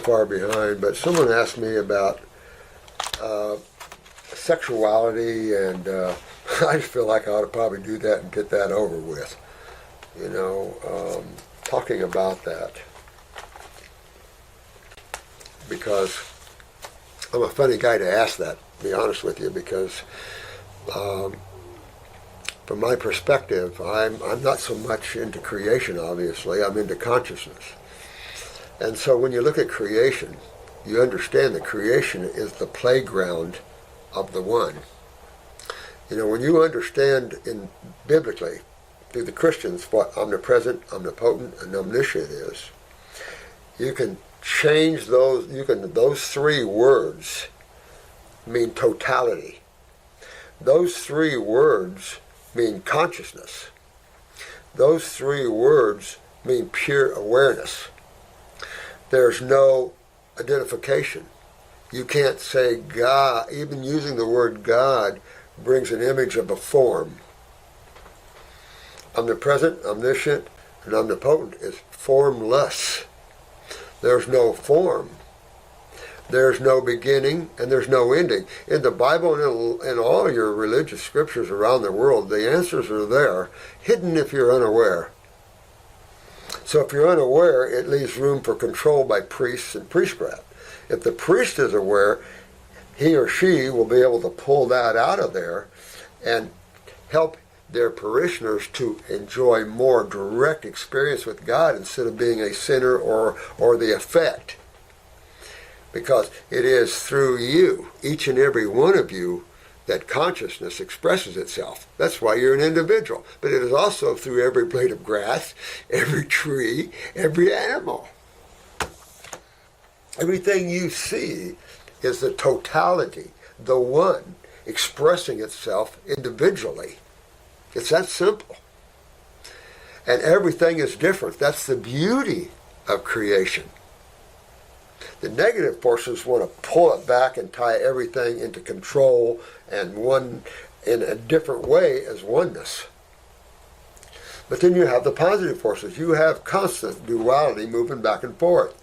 far behind, but someone asked me about sexuality, and I just feel like I ought to probably do that and get that over with. Talking about that. Because I'm a funny guy to ask that, to be honest with you, because from my perspective, I'm not so much into creation, obviously. I'm into consciousness. And so when you look at creation, you understand that creation is the playground of the one. When you understand biblically, through the Christians, what omnipresent, omnipotent, and omniscient is, you can change those. Those three words mean totality. Those three words mean consciousness. Those three words mean pure awareness. There's no identification. You can't say God. Even using the word God brings an image of a form. Omnipresent, omniscient, and omnipotent is formless. There's no form. There's no beginning, and there's no ending. In the Bible and in all your religious scriptures around the world, the answers are there, hidden if you're unaware. So if you're unaware, it leaves room for control by priests and priestcraft. If the priest is aware, he or she will be able to pull that out of there and help their parishioners to enjoy more direct experience with God instead of being a sinner or the effect. Because it is through you, each and every one of you, that consciousness expresses itself. That's why you're an individual. But it is also through every blade of grass, every tree, every animal. Everything you see is the totality, the one, expressing itself individually. It's that simple. And everything is different. That's the beauty of creation. The negative forces want to pull it back and tie everything into control and one in a different way as oneness. But then you have the positive forces. You have constant duality moving back and forth.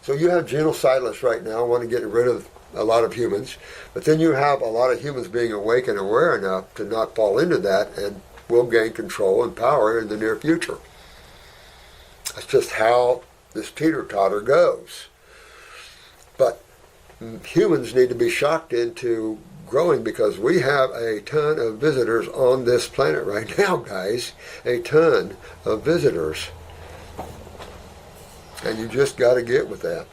So you have genocidalists right now want to get rid of a lot of humans, but then you have a lot of humans being awake and aware enough to not fall into that and will gain control and power in the near future. That's just how this teeter-totter goes. But humans need to be shocked into growing because we have a ton of visitors on this planet right now, guys. A ton of visitors. And you just got to get with that.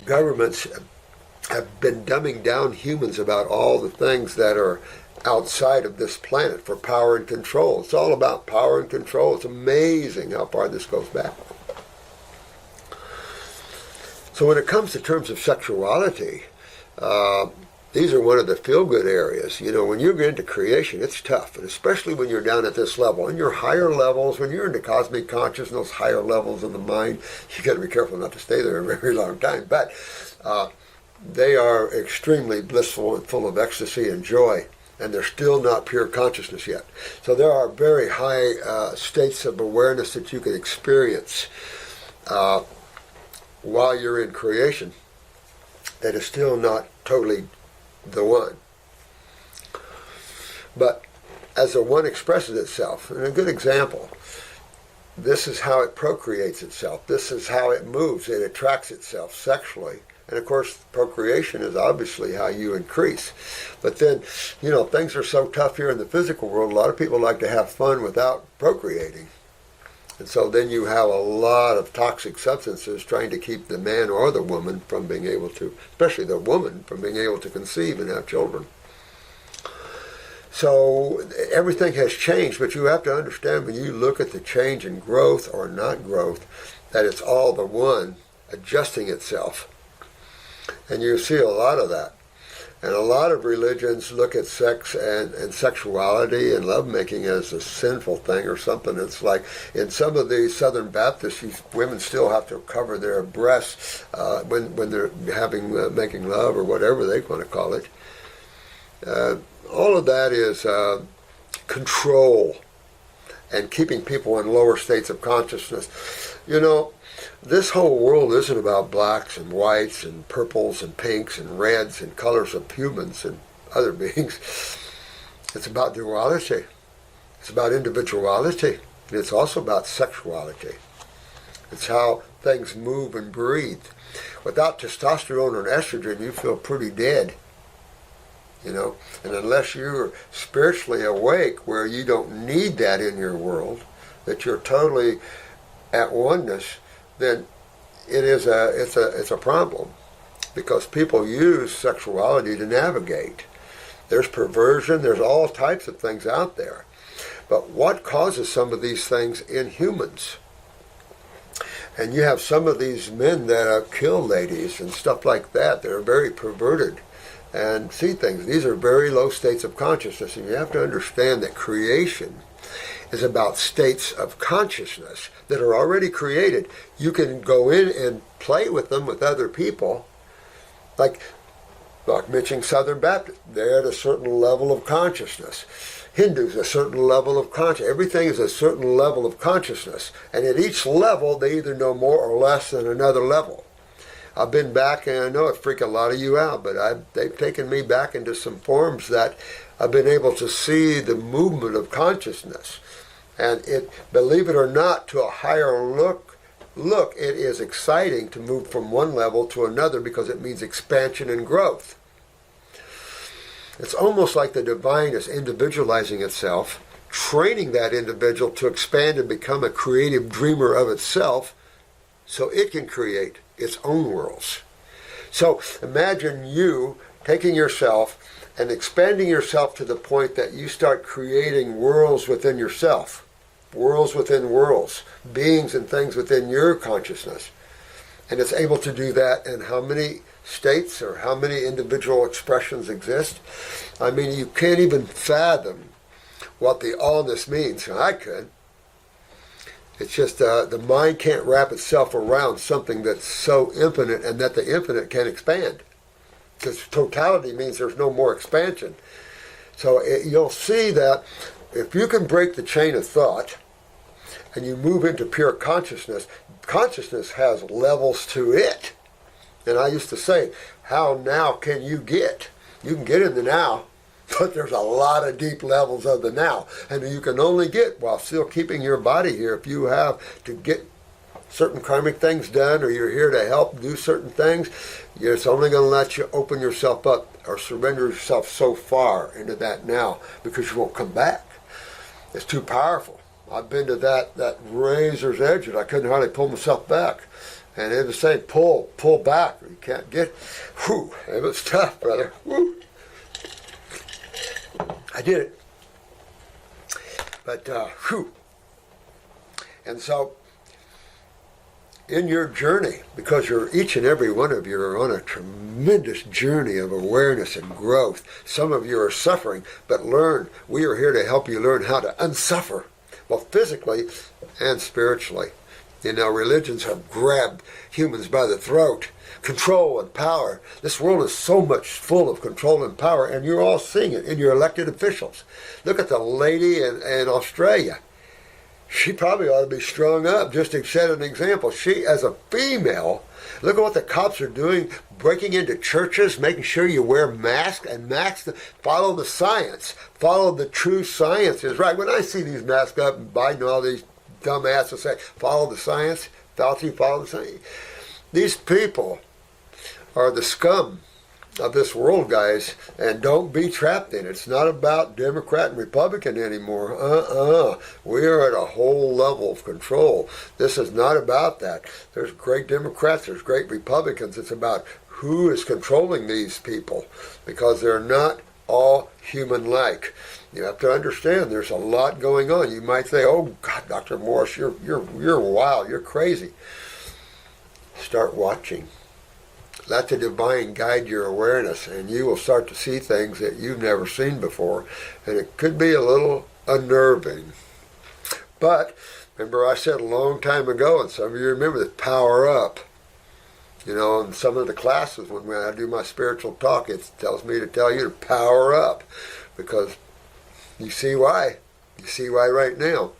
Governments have been dumbing down humans about all the things that are outside of this planet for power and control. It's all about power and control. It's amazing how far this goes back. So when it comes to terms of sexuality, these are one of the feel-good areas. When you get into creation, it's tough, and especially when you're down at this level. In your higher levels, when you're into cosmic consciousness, those higher levels of the mind, you got to be careful not to stay there a very long time. But they are extremely blissful and full of ecstasy and joy, and they're still not pure consciousness yet. So there are very high states of awareness that you can experience while you're in creation that is still not totally the one. But as the one expresses itself, and a good example, this is how it procreates itself. This is how it moves. It attracts itself sexually. And of course, procreation is obviously how you increase. But then, things are so tough here in the physical world, a lot of people like to have fun without procreating. And so then you have a lot of toxic substances trying to keep the man or the woman from being able to, especially the woman, from being able to conceive and have children. So everything has changed, but you have to understand when you look at the change in growth or not growth, that it's all the one adjusting itself. And you see a lot of that. And a lot of religions look at sex and sexuality and lovemaking as a sinful thing or something. It's like in some of the Southern Baptists, women still have to cover their breasts when they're making love or whatever they want to call it. All of that is control and keeping people in lower states of consciousness. this whole world isn't about blacks and whites and purples and pinks and reds and colors of humans and other beings. It's about duality. It's about individuality. And it's also about sexuality. It's how things move and breathe. Without testosterone and estrogen, you feel pretty dead. You know, and unless you're spiritually awake where you don't need that in your world, that you're totally at oneness, then it's a problem, because people use sexuality to navigate. There's perversion, there's all types of things out there. But what causes some of these things in humans? And you have some of these men that kill ladies and stuff like that. They're very perverted and see things. These are very low states of consciousness, and you have to understand that creation is about states of consciousness that are already created. You can go in and play with them with other people, like mentioning Southern Baptists. They're at a certain level of consciousnness. Hindus, a certain level of consciousness. Everything is a certain level of consciousness, and at each level they either know more or less than another level. I've been back, and I know it freaked a lot of you out, but they've taken me back into some forms that I've been able to see the movement of consciousness. And it, believe it or not, to a higher look, it is exciting to move from one level to another, because it means expansion and growth. It's almost like the divine is individualizing itself, training that individual to expand and become a creative dreamer of itself, so it can create its own worlds. So imagine you taking yourself and expanding yourself to the point that you start creating worlds within yourself, worlds within worlds, beings and things within your consciousness. And it's able to do that in how many states or how many individual expressions exist? I mean, you can't even fathom what the allness means. I could. It's just the mind can't wrap itself around something that's so infinite, and that the infinite can expand. Because totality means there's no more expansion. So you'll see that if you can break the chain of thought and you move into pure consciousness, consciousness has levels to it. And I used to say, how now can you get? You can get in the now, but there's a lot of deep levels of the now. And you can only get while still keeping your body here. If you have to get certain karmic things done, or you're here to help do certain things, it's only going to let you open yourself up or surrender yourself so far into that now, because you won't come back. It's too powerful. I've been to that razor's edge that I couldn't hardly pull myself back. And it was saying, pull back. You can't get, whew, it was tough, brother. Whew. I did it. But, whew. And so, in your journey, because each and every one of you are on a tremendous journey of awareness and growth. Some of you are suffering, but we are here to help you learn how to unsuffer, both physically and spiritually. You know, religions have grabbed humans by the throat. Control and power. This world is so much full of control and power, and you're all seeing it in your elected officials. Look at the lady in Australia. She probably ought to be strung up, just to set an example. She, as a female, look at what the cops are doing, breaking into churches, making sure you wear masks, and follow the science. Follow the true science is right. When I see these masks up, and Biden and all these dumbasses say, follow the science, Fauci, follow the science. These people are the scum of this world, guys, and don't be trapped in it. It's not about Democrat and Republican anymore. We are at a whole level of control. This is not about that. There's great Democrats, there's great Republicans. It's about who is controlling these people, because they're not all human-like. You have to understand there's a lot going on. You might say, oh God, Dr. Morse, you're wild, you're crazy. Start watching. Let the divine guide your awareness, and you will start to see things that you've never seen before. And it could be a little unnerving. But remember, I said a long time ago, and some of you remember this, power up. You know, in some of the classes, when I do my spiritual talk, it tells me to tell you to power up, because you see why. You see why right now.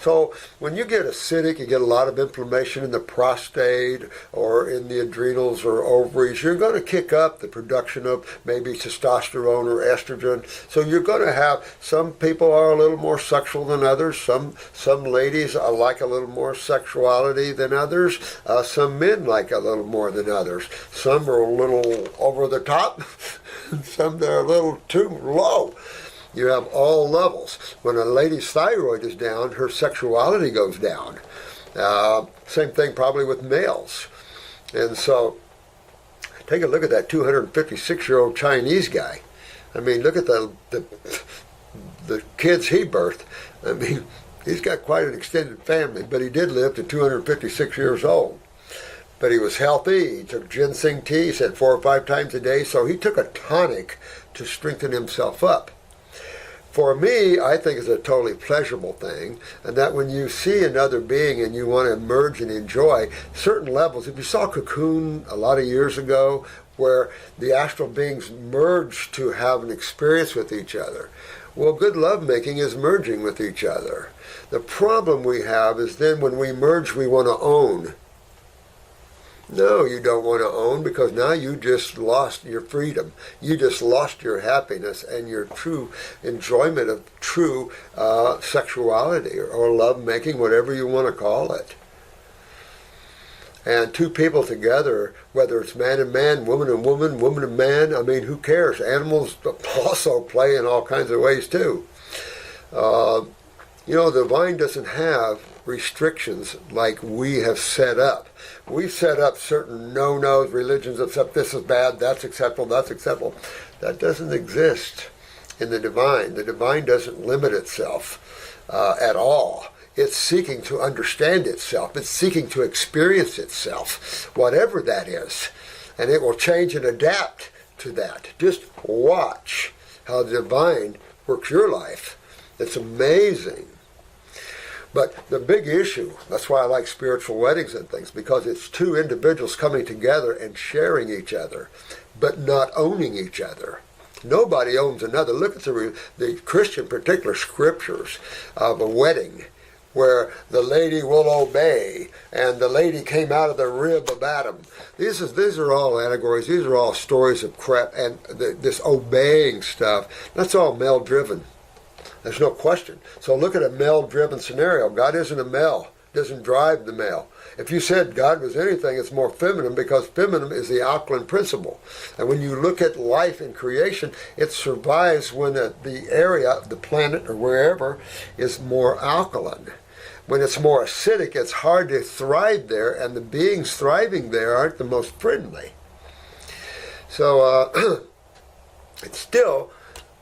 So when you get acidic, you get a lot of inflammation in the prostate or in the adrenals or ovaries, you're going to kick up the production of maybe testosterone or estrogen. So you're going to have, some people are a little more sexual than others. Some ladies like a little more sexuality than others. Some men like a little more than others. Some are a little over the top. Some that are a little too low. You have all levels. When a lady's thyroid is down, her sexuality goes down. Same thing probably with males. And so, take a look at that 256-year-old Chinese guy. I mean, look at the kids he birthed. I mean, he's got quite an extended family, but he did live to 256 years old. But he was healthy. He took ginseng tea, he said 4 or 5 times a day, so he took a tonic to strengthen himself up. For me, I think it's a totally pleasurable thing, and that when you see another being and you want to emerge and enjoy certain levels, if you saw Cocoon a lot of years ago, where the astral beings merge to have an experience with each other, well, good lovemaking is merging with each other. The problem we have is then when we merge, we want to own. No, you don't want to own, because now you just lost your freedom. You just lost your happiness and your true enjoyment of true sexuality or love making, whatever you want to call it. And two people together, whether it's man and man, woman and woman, woman and man, I mean, who cares? Animals also play in all kinds of ways too. The divine doesn't have restrictions like we have set up. We've set up certain no-nos, religions, except this is bad, that's acceptable, that's acceptable. That doesn't exist in the divine. The divine doesn't limit itself at all. It's seeking to understand itself. It's seeking to experience itself, whatever that is. And it will change and adapt to that. Just watch how the divine works your life. It's amazing. But the big issue, that's why I like spiritual weddings and things, because it's two individuals coming together and sharing each other, but not owning each other. Nobody owns another. Look at the Christian particular scriptures of a wedding where the lady will obey and the lady came out of the rib of Adam. These are all allegories. These are all stories of crap, and this obeying stuff, that's all male-driven. There's no question. So look at a male-driven scenario. God isn't a male. Doesn't drive the male. If you said God was anything, it's more feminine, because feminine is the alkaline principle. And when you look at life in creation, it survives when the area, the planet or wherever, is more alkaline. When it's more acidic, it's hard to thrive there, and the beings thriving there aren't the most friendly. So it's still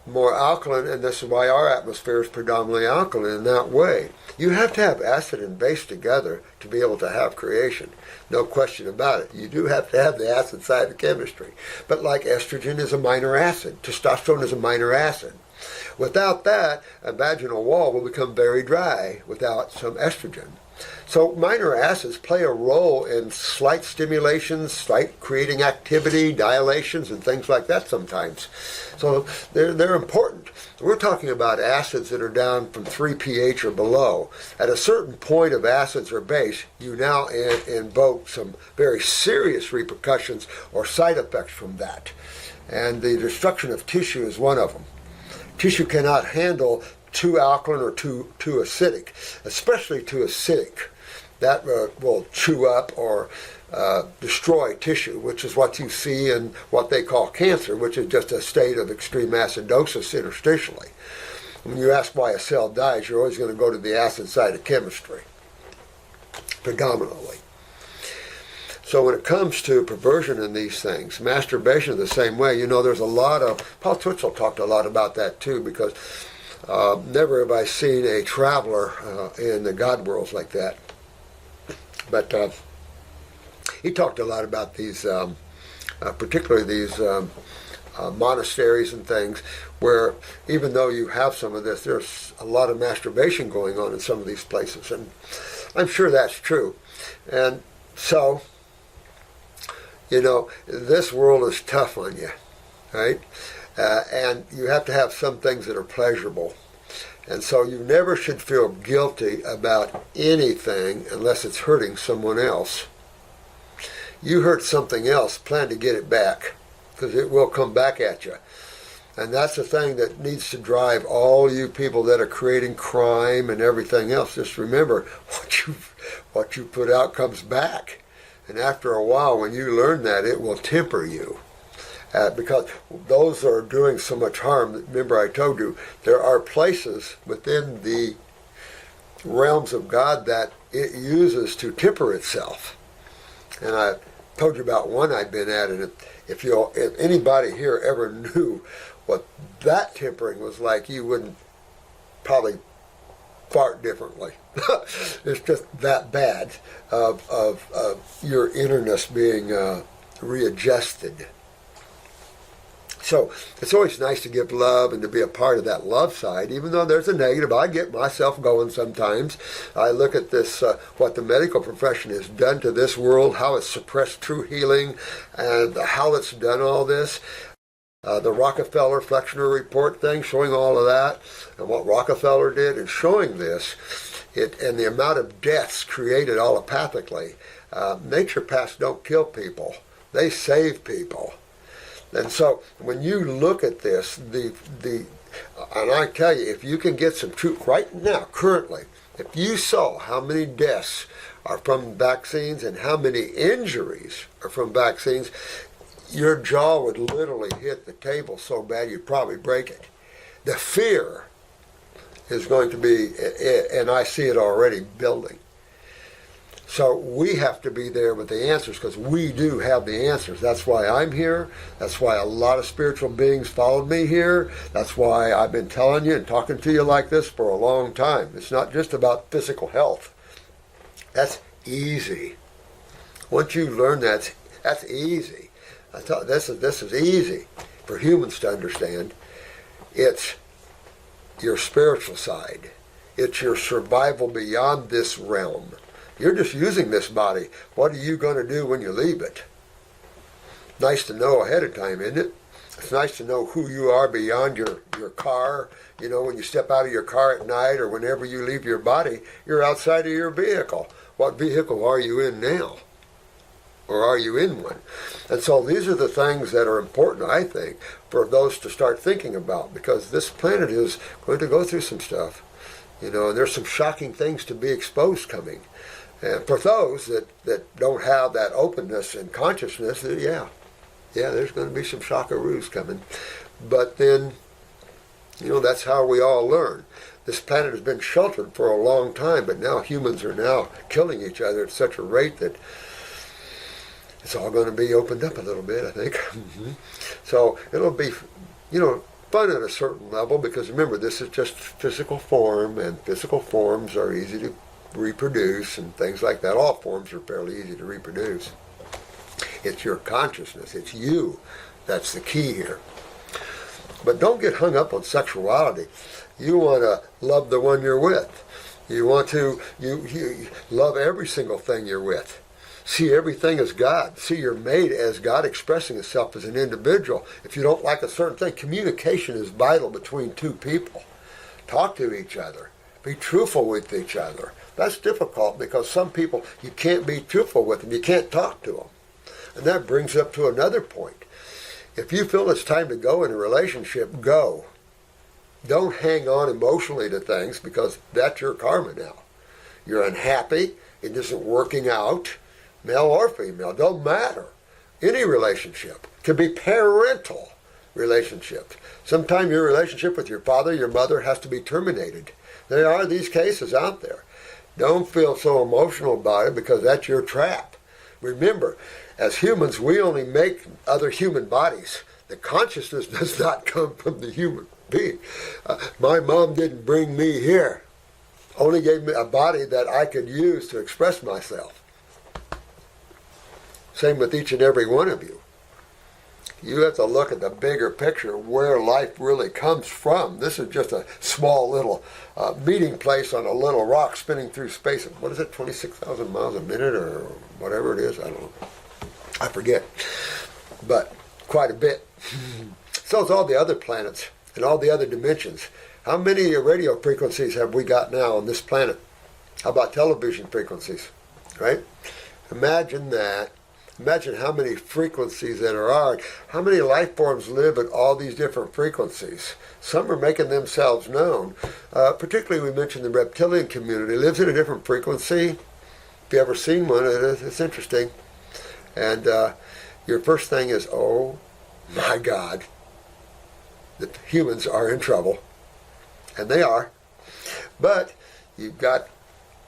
more alkaline, and this is why our atmosphere is predominantly alkaline in that way. You have to have acid and base together to be able to have creation. No question about it. You do have to have the acid side of chemistry. But like estrogen is a minor acid, testosterone is a minor acid. Without that, a vaginal wall will become very dry without some estrogen. So minor acids play a role in slight stimulations, slight creating activity, dilations, and things like that sometimes. So they're important. We're talking about acids that are down from 3 pH or below. At a certain point of acids or base, you now invoke some very serious repercussions or side effects from that. And the destruction of tissue is one of them. Tissue cannot handle too alkaline or too acidic, especially too acidic. That will chew up or destroy tissue, which is what you see in what they call cancer, which is just a state of extreme acidosis interstitially. When you ask why a cell dies, you're always going to go to the acid side of chemistry, predominantly. So when it comes to perversion in these things, masturbation is the same way. There's a lot of, Paul Twitchell talked a lot about that too, because never have I seen a traveler in the God worlds like that. But he talked a lot about these, particularly these monasteries and things, where even though you have some of this, there's a lot of masturbation going on in some of these places. And I'm sure that's true. And so, this world is tough on you, right? And you have to have some things that are pleasurable. And so you never should feel guilty about anything unless it's hurting someone else. You hurt something else, plan to get it back, because it will come back at you. And that's the thing that needs to drive all you people that are creating crime and everything else. Just remember, what you put out comes back. And after a while, when you learn that, it will temper you. Because those that are doing so much harm, remember I told you, there are places within the realms of God that it uses to temper itself. And I told you about one I've been at, and if anybody here ever knew what that tempering was like, you wouldn't probably fart differently. It's just that bad of your innerness being readjusted. So it's always nice to give love and to be a part of that love side, even though there's a negative. I get myself going sometimes. I look at this, what the medical profession has done to this world, how it's suppressed true healing, and how it's done all this. The Rockefeller Flexner Report thing, showing all of that, and what Rockefeller did in showing this, and the amount of deaths created allopathically. Naturopaths don't kill people. They save people. And so when you look at this, and I tell you, if you can get some truth right now, currently, if you saw how many deaths are from vaccines and how many injuries are from vaccines, your jaw would literally hit the table so bad you'd probably break it. The fear is going to be, and I see it already building. So we have to be there with the answers, because we do have the answers. That's why I'm here. That's why a lot of spiritual beings followed me here. That's why I've been telling you and talking to you like this for a long time. It's not just about physical health. That's easy. Once you learn that's easy. I thought this is easy for humans to understand. It's your spiritual side. It's your survival beyond this realm. You're just using this body. What are you going to do when you leave it? Nice to know ahead of time, isn't it? It's nice to know who you are beyond your car. You know, when you step out of your car at night or whenever you leave your body, you're outside of your vehicle. What vehicle are you in now? Or are you in one? And so these are the things that are important, I think, for those to start thinking about, because this planet is going to go through some stuff. You know, and there's some shocking things to be exposed coming. And for those that don't have that openness and consciousness, yeah, there's going to be some shockaroos coming. But then, you know, that's how we all learn. This planet has been sheltered for a long time, but now humans are now killing each other at such a rate that it's all going to be opened up a little bit, I think. So it'll be, you know, fun at a certain level, because remember, this is just physical form, and physical forms are easy to reproduce and things like that. All forms are fairly easy to reproduce. It's your consciousness. It's you. That's the key here. But don't get hung up on sexuality. You want to love the one you're with. You want to you love every single thing you're with. See everything as God. See you're made as God, expressing itself as an individual. If you don't like a certain thing, communication is vital between two people. Talk to each other. Be truthful with each other. That's difficult, because some people you can't be truthful with them. You can't talk to them. And that brings up to another point. If you feel it's time to go in a relationship, go. Don't hang on emotionally to things, because that's your karma now. You're unhappy. It isn't working out. Male or female, don't matter. Any relationship. Can be parental relationships. Sometimes your relationship with your father, your mother has to be terminated. There are these cases out there. Don't feel so emotional about it, because that's your trap. Remember, as humans, we only make other human bodies. The consciousness does not come from the human being. My mom didn't bring me here. Only gave me a body that I could use to express myself. Same with each and every one of you. You have to look at the bigger picture, where life really comes from. This is just a small little meeting place on a little rock spinning through space. What is it, 26,000 miles a minute or whatever it is? I don't know. I forget. But quite a bit. So is all the other planets and all the other dimensions. How many radio frequencies have we got now on this planet? How about television frequencies, right? Imagine that. Imagine how many frequencies there are. How many life forms live at all these different frequencies? Some are making themselves known. Particularly, we mentioned the reptilian community lives at a different frequency. If you ever seen one, it's interesting. And your first thing is, oh my God, the humans are in trouble. And they are. But you've got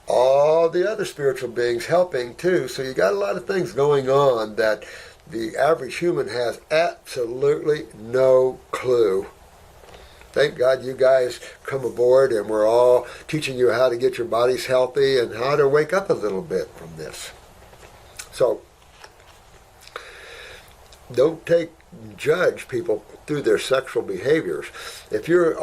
all the other spiritual beings helping too. So you got a lot of things going on that the average human has absolutely no clue. Thank God you guys come aboard and we're all teaching you how to get your bodies healthy and how to wake up a little bit from this. So don't judge people through their sexual behaviors. If you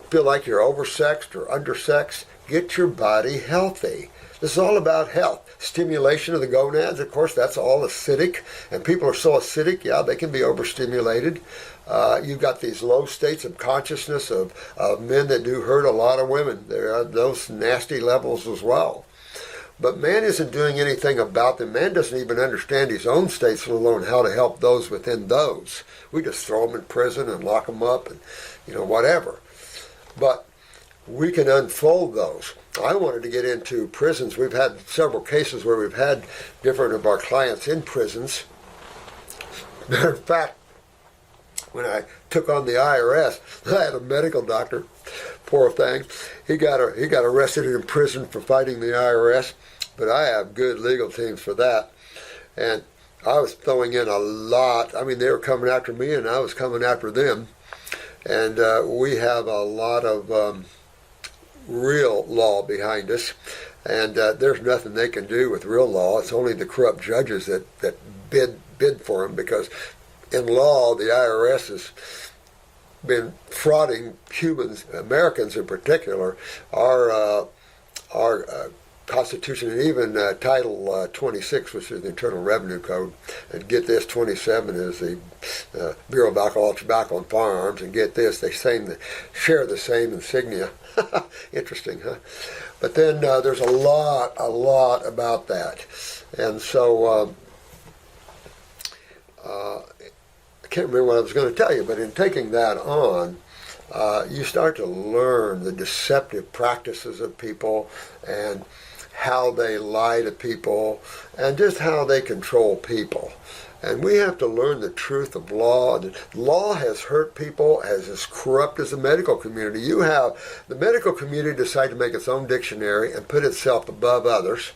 feel like you're oversexed or undersexed, get your body healthy. This is all about health. Stimulation of the gonads, of course, that's all acidic. And people are so acidic, yeah, they can be overstimulated. You've got these low states of consciousness of men that do hurt a lot of women. There are those nasty levels as well. But man isn't doing anything about them. Man doesn't even understand his own states, let alone how to help those within those. We just throw them in prison and lock them up and, whatever. But we can unfold those. I wanted to get into prisons. We've had several cases where we've had different of our clients in prisons. Matter of fact, when I took on the IRS, I had a medical doctor, poor thing. He got arrested in prison for fighting the IRS, but I have good legal teams for that. And I was throwing in a lot. I mean, they were coming after me and I was coming after them. And we have a lot of real law behind us, and there's nothing they can do with real law. It's only the corrupt judges that bid for them, because in law the IRS has been frauding humans, Americans in particular, our Constitution, and even Title 26, which is the Internal Revenue Code. And get this, 27 is the Bureau of Alcohol, Tobacco, and Firearms. And get this, they share the same insignia. Interesting, huh? But then there's a lot about that. And so I can't remember what I was going to tell you, but in taking that on, you start to learn the deceptive practices of people and how they lie to people and just how they control people. And we have to learn the truth of law. Law has hurt people as corrupt as the medical community. You have the medical community decide to make its own dictionary and put itself above others,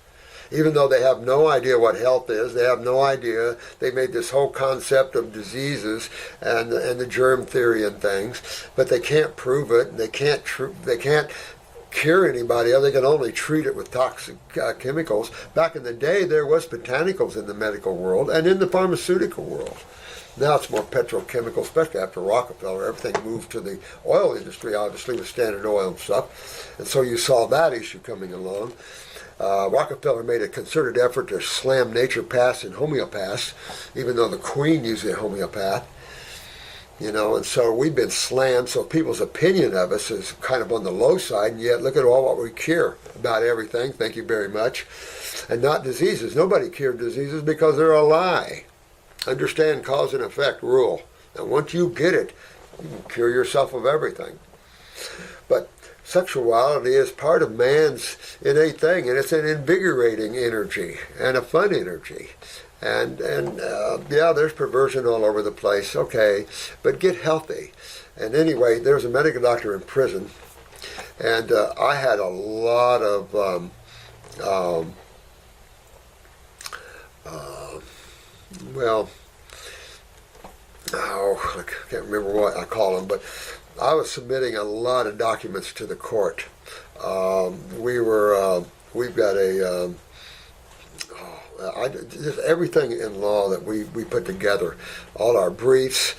even though they have no idea what health is. They have no idea. They made this whole concept of diseases and the germ theory and things, but they can't prove it. They can't cure anybody. They can only treat it with toxic chemicals. Back in the day, there was botanicals in the medical world and in the pharmaceutical world. Now it's more petrochemical, especially after Rockefeller. Everything moved to the oil industry, obviously, with Standard Oil and stuff. And so you saw that issue coming along. Rockefeller made a concerted effort to slam naturopaths and homeopaths, even though the Queen used a homeopath. And so we've been slammed, so people's opinion of us is kind of on the low side, and yet look at all what we cure about everything, thank you very much, and not diseases. Nobody cured diseases because they're a lie. Understand cause and effect rule. And once you get it, you can cure yourself of everything. But sexuality is part of man's innate thing, and it's an invigorating energy and a fun energy. And yeah, there's perversion all over the place, okay, but get healthy. And anyway, there was a medical doctor in prison, and I had a lot of, I can't remember what I call them, but I was submitting a lot of documents to the court. We've got a, just everything in law that we put together, all our briefs,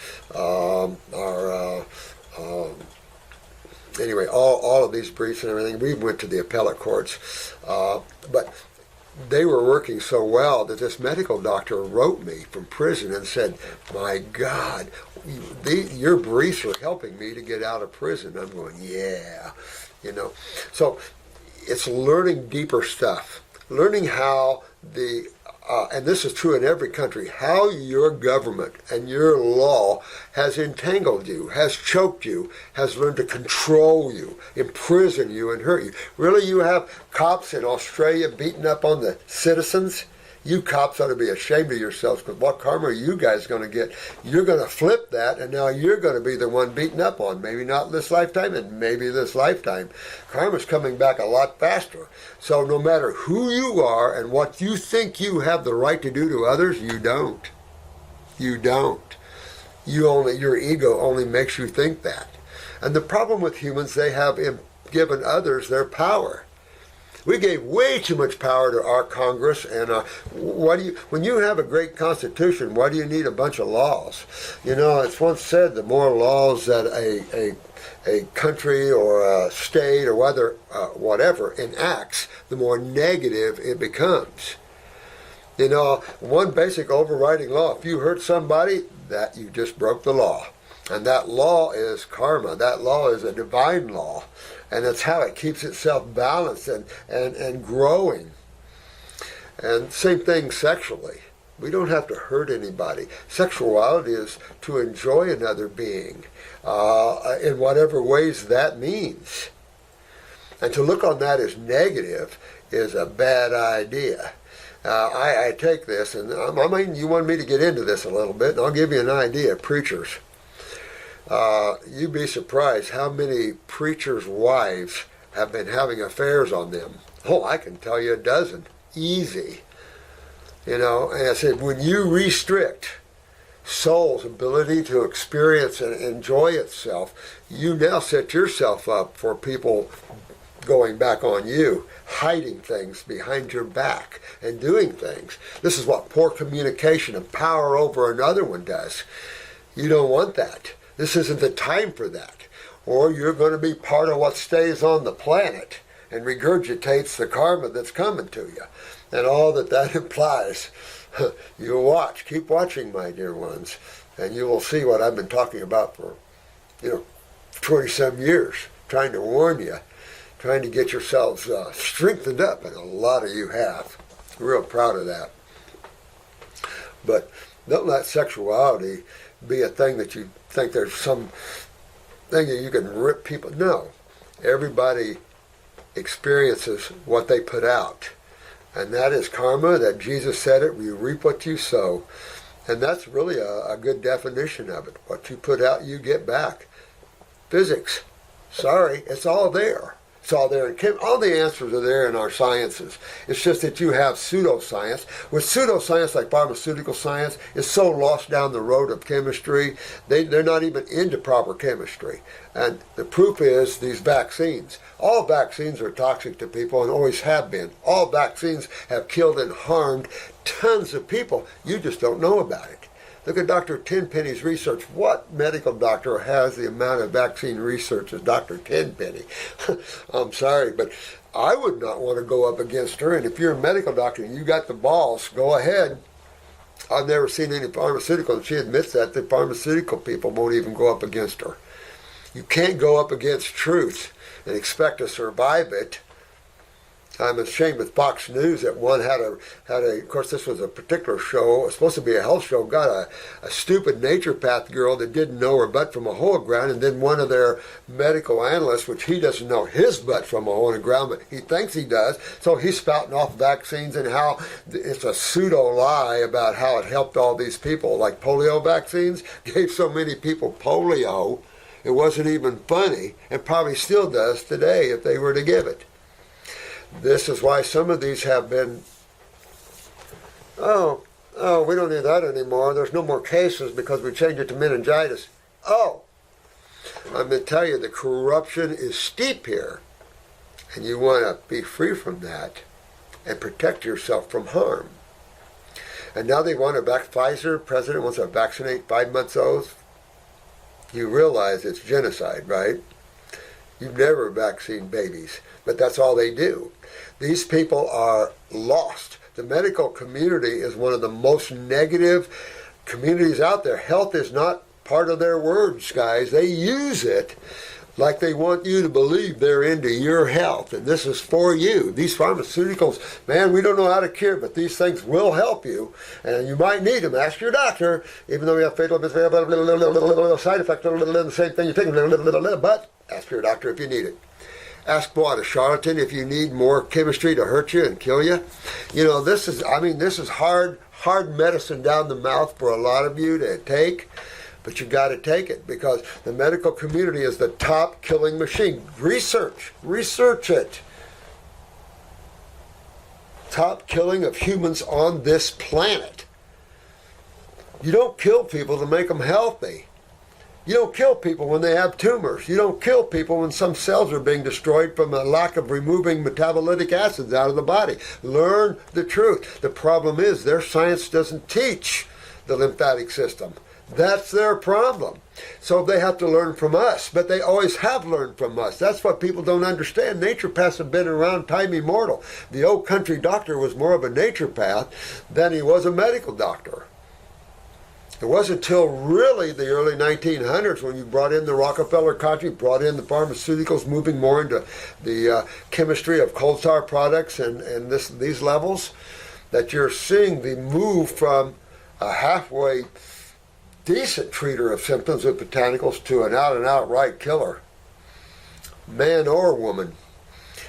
anyway, all of these briefs and everything, we went to the appellate courts. But they were working so well that this medical doctor wrote me from prison and said, my God, your briefs are helping me to get out of prison. I'm going, yeah, you know. So it's learning deeper stuff, learning how and this is true in every country, how your government and your law has entangled you, has choked you, has learned to control you, imprison you, and hurt you. Really, you have cops in Australia beating up on the citizens? You cops ought to be ashamed of yourselves, because what karma are you guys going to get? You're going to flip that, and now you're going to be the one beaten up on. Maybe not this lifetime, and maybe this lifetime. Karma's coming back a lot faster. So no matter who you are and what you think you have the right to do to others, you don't. You don't. Your ego only makes you think that. And the problem with humans, they have given others their power. We gave way too much power to our Congress, and when you have a great constitution, why do you need a bunch of laws? You know, it's once said, the more laws that a country or a state or whatever enacts, the more negative it becomes. You know, one basic overriding law, if you hurt somebody, that you just broke the law. And that law is karma. That law is a divine law. And that's how it keeps itself balanced and growing. And same thing sexually. We don't have to hurt anybody. Sexuality is to enjoy another being in whatever ways that means. And to look on that as negative is a bad idea. I take this, and I mean, you want me to get into this a little bit, and I'll give you an idea, preachers. You'd be surprised how many preachers' wives have been having affairs on them. Oh, I can tell you a dozen. Easy. You know, and I said, when you restrict soul's ability to experience and enjoy itself, you now set yourself up for people going back on you, hiding things behind your back and doing things. This is what poor communication and power over another one does. You don't want that. This isn't the time for that. Or you're going to be part of what stays on the planet and regurgitates the karma that's coming to you. And all that implies. You watch. Keep watching, my dear ones. And you will see what I've been talking about for, 20-some years. Trying to warn you. Trying to get yourselves strengthened up. And a lot of you have. Real proud of that. But don't let sexuality be a thing that you think there's some thing that you can rip people. No. Everybody experiences what they put out. And that is karma, that Jesus said it, you reap what you sow. And that's really a good definition of it. What you put out, you get back. Physics. Sorry, it's all there. It's all there. All the answers are there in our sciences. It's just that you have pseudoscience. With pseudoscience, like pharmaceutical science, is so lost down the road of chemistry, they're not even into proper chemistry. And the proof is these vaccines. All vaccines are toxic to people and always have been. All vaccines have killed and harmed tons of people. You just don't know about it. Look at Dr. Tenpenny's research. What medical doctor has the amount of vaccine research as Dr. Tenpenny? I'm sorry, but I would not want to go up against her. And if you're a medical doctor and you got the balls, go ahead. I've never seen any pharmaceutical, and she admits that the pharmaceutical people won't even go up against her. You can't go up against truth and expect to survive it. I'm ashamed with Fox News that one had a, of course this was a particular show, it was supposed to be a health show, got a stupid naturopath girl that didn't know her butt from a hole in the ground, and then one of their medical analysts, which he doesn't know his butt from a hole in the ground, but he thinks he does, so he's spouting off vaccines and how it's a pseudo lie about how it helped all these people, like polio vaccines, gave so many people polio, it wasn't even funny, and probably still does today if they were to give it. This is why some of these have been, we don't need that anymore. There's no more cases because we changed it to meningitis. Oh, I'm going to tell you, the corruption is steep here. And you want to be free from that and protect yourself from harm. And now they want to Pfizer, president wants to vaccinate 5-month-olds. You realize it's genocide, right? You've never vaccinated babies, but that's all they do. These people are lost. The medical community is one of the most negative communities out there. Health is not part of their words, guys. They use it like they want you to believe they're into your health, and this is for you. These pharmaceuticals, man, we don't know how to cure, but these things will help you, and you might need them. Ask your doctor, even though we have fatal side effects, the same thing you take, but ask your doctor if you need it. Ask what, a charlatan, if you need more chemistry to hurt you and kill you. You know, this is hard medicine down the mouth for a lot of you to take. But you got to take it, because the medical community is the top killing machine. Research it. Top killing of humans on this planet. You don't kill people to make them healthy. You don't kill people when they have tumors. You don't kill people when some cells are being destroyed from a lack of removing metabolic acids out of the body. Learn the truth. The problem is their science doesn't teach the lymphatic system. That's their problem. So they have to learn from us, but they always have learned from us. That's what people don't understand. Naturopaths have been around time immortal. The old country doctor was more of a naturopath than he was a medical doctor. It wasn't until really the early 1900s when you brought in the Rockefeller country, brought in the pharmaceuticals, moving more into the chemistry of coal tar products and these levels, that you're seeing the move from a halfway decent treater of symptoms with botanicals to an out-and-out right killer, man or woman.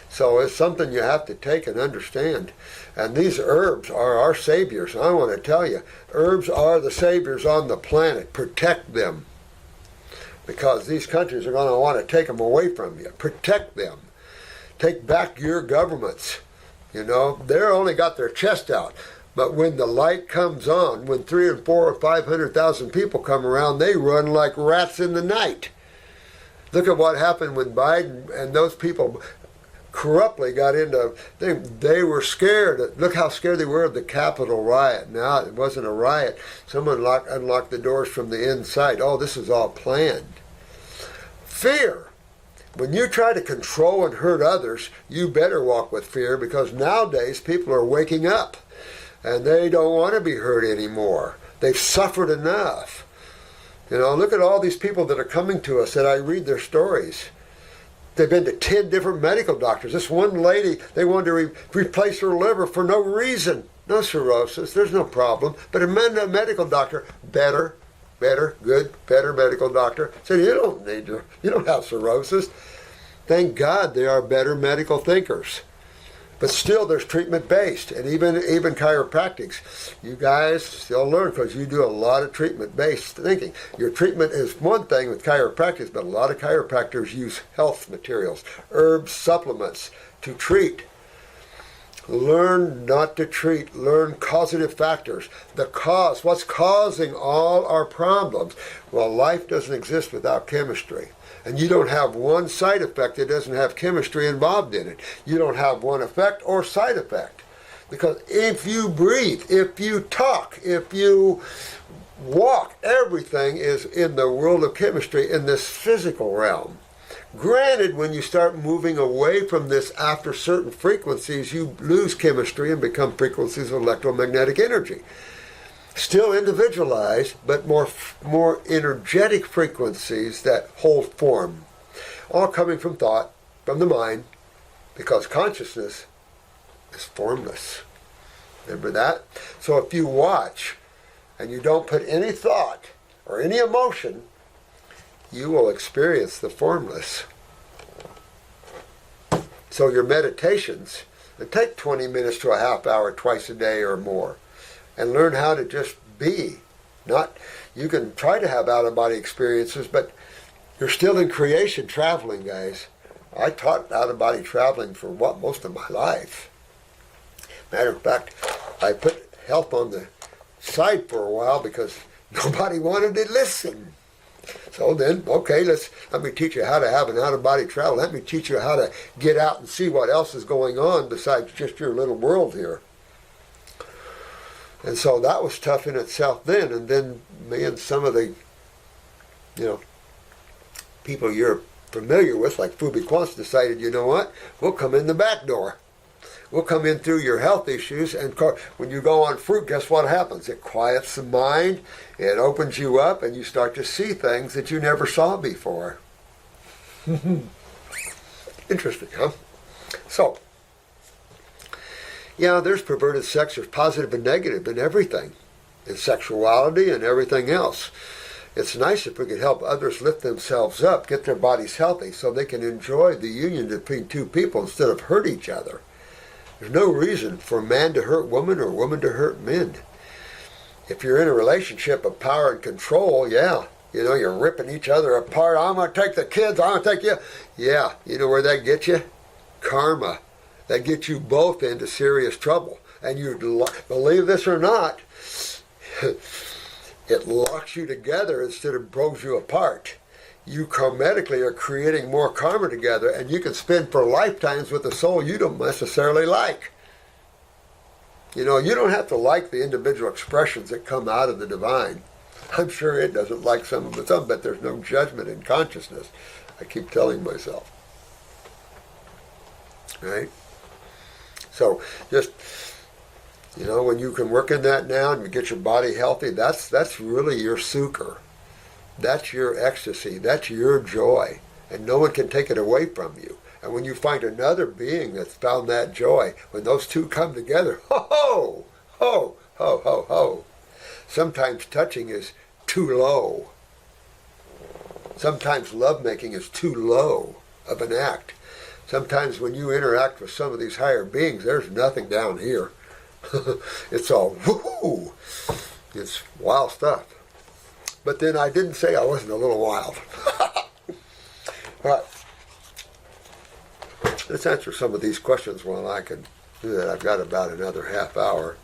So it's something you have to take and understand. And these herbs are our saviors. I want to tell you, herbs are the saviors on the planet. Protect them, because these countries are going to want to take them away from you. Protect them. Take back your governments. You know, they're only got their chest out. But when the light comes on, when 3 or 4 or 500,000 people come around, they run like rats in the night. Look at what happened when Biden and those people corruptly got into, they were scared. Look how scared they were of the Capitol riot. Now, it wasn't a riot. Someone unlocked the doors from the inside. Oh, this is all planned. Fear. When you try to control and hurt others, you better walk with fear, because nowadays people are waking up. And they don't want to be hurt anymore. They've suffered enough. You know, look at all these people that are coming to us that I read their stories. They've been to 10 different medical doctors. This one lady, they wanted to replace her liver for no reason. No cirrhosis, there's no problem. But a medical doctor, better medical doctor, said, you don't have cirrhosis. Thank God they are better medical thinkers. But still, there's treatment-based, and even chiropractics. You guys still learn, because you do a lot of treatment-based thinking. Your treatment is one thing with chiropractics, but a lot of chiropractors use health materials, herbs, supplements to treat. Learn not to treat. Learn causative factors. The cause, what's causing all our problems? Well, life doesn't exist without chemistry. And you don't have one side effect that doesn't have chemistry involved in it. You don't have one effect or side effect. Because if you breathe, if you talk, if you walk, everything is in the world of chemistry in this physical realm. Granted, when you start moving away from this after certain frequencies, you lose chemistry and become frequencies of electromagnetic energy. Still individualized, but more energetic frequencies that hold form. All coming from thought, from the mind, because consciousness is formless. Remember that? So if you watch and you don't put any thought or any emotion, you will experience the formless. So your meditations, take 20 minutes to a half hour twice a day or more. And learn how to just be. You can try to have out-of-body experiences, but you're still in creation traveling, guys. I taught out-of-body traveling for most of my life. Matter of fact, I put health on the side for a while because nobody wanted to listen. So then, okay, let me teach you how to have an out-of-body travel. Let me teach you how to get out and see what else is going on besides just your little world here. And so that was tough in itself then. And then me and some of the, people you're familiar with, like Phoebe Quantz decided, you know what, we'll come in the back door. We'll come in through your health issues, and when you go on fruit, guess what happens? It quiets the mind, it opens you up, and you start to see things that you never saw before. Interesting, huh? So, yeah, there's perverted sex. There's positive and negative in everything, in sexuality and everything else. It's nice if we could help others lift themselves up, get their bodies healthy, so they can enjoy the union between two people instead of hurt each other. There's no reason for man to hurt woman or woman to hurt men. If you're in a relationship of power and control, yeah, you know, you're ripping each other apart. I'm going to take the kids, I'm going to take you. Yeah, you know where that gets you? Karma. That gets you both into serious trouble. And you believe this or not, it locks you together instead of blows you apart. You karmatically are creating more karma together, and you can spend for lifetimes with a soul you don't necessarily like. You know, you don't have to like the individual expressions that come out of the divine. I'm sure it doesn't like some of it, but there's no judgment in consciousness. I keep telling myself. Right? So, just, you know, when you can work in that now and you get your body healthy, that's really your sukkah. That's your ecstasy. That's your joy. And no one can take it away from you. And when you find another being that's found that joy, when those two come together, ho, ho, ho, ho, ho, ho. Sometimes touching is too low. Sometimes lovemaking is too low of an act. Sometimes when you interact with some of these higher beings, there's nothing down here. It's all woohoo. It's wild stuff. But then I didn't say I wasn't a little wild. All right. Let's answer some of these questions while I can do that. I've got about another half hour.